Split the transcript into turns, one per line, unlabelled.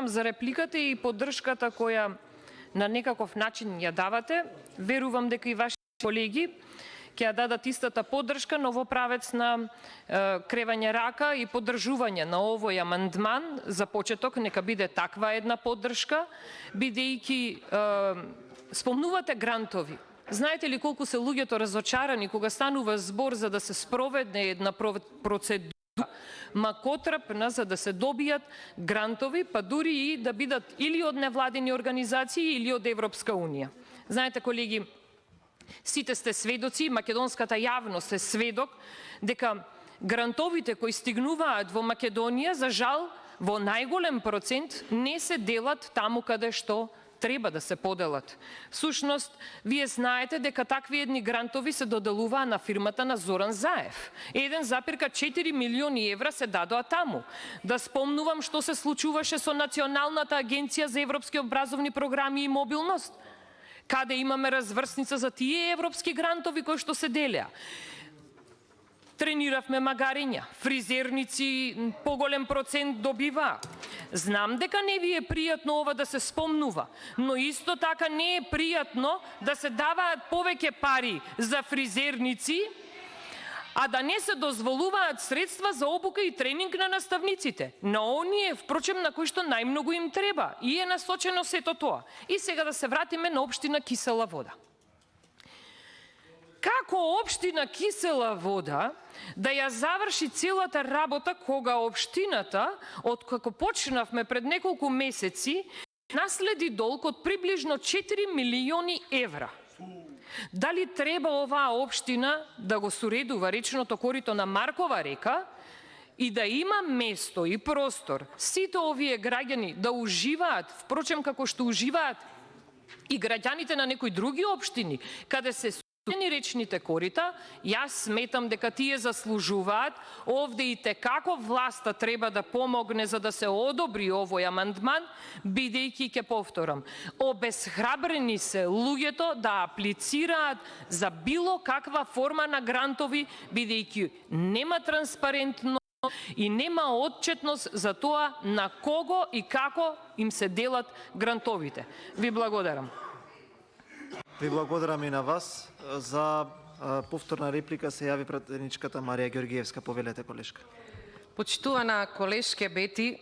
за репликата и поддршката која на некаков начин ја давате. Верувам дека и ваши колеги ќе ја дадат истата поддршка, но во правец на кревање рака и поддржување на овој амандман. За почеток нека биде таква една поддршка, бидејќи спомнувате грантови. Знаете ли колку се луѓето разочарани кога станува збор за да се спроведе една процедура макотрапна за да се добијат грантови, па дури и да бидат или од невладини организации или од Европска унија. Знаете, колеги, сите сте сведоци, македонската јавност е сведок дека грантовите кои стигнуваат во Македонија, за жал, во најголем процент не се делат таму каде што треба да се поделат. Всушност, вие знаете дека такви едни грантови се доделуваа на фирмата на Зоран Заев. 1,4 милиони евра се дадоа таму. Да спомнувам што се случуваше со Националната агенција за европски образовни програми и мобилност, каде имаме разврсница за тие европски грантови кои што се делеа. Трениравме магариња, фризерници поголем процент добиваа. Знам дека не ви е пријатно ова да се спомнува, но исто така не е пријатно да се даваат повеќе пари за фризерници, а да не се дозволуваат средства за обука и тренинг на наставниците, на оние, впрочем, на кои што најмногу им треба, и е насочено сето тоа. И сега да се вратиме на општина Кисела Вода. Како општина Кисела Вода да ја заврши целата работа кога општината, од како почнавме пред неколку месеци, наследи долг од приближно 4 милиони евра? Дали треба оваа општина да го суредува речното корито на Маркова река и да има место и простор сите овие граѓани да уживаат, впрочем како што уживаат и граѓаните на некои други општини, каде се речните корита? Јас сметам дека тие заслужуваат. Овде и како власта треба да помогне за да се одобри овој амандман, бидејќи, ќе повторам, обесхрабрени се луѓето да аплицираат за било каква форма на грантови, бидејќи нема транспарентно и нема отчетност за тоа на кого и како им се делат грантовите. Ви благодарам.
Ви благодарам и на вас. За повторна реплика се јави пратеничката Марија Ѓоргиевска. Повелете, колешка.
Почитувана колешке Бети,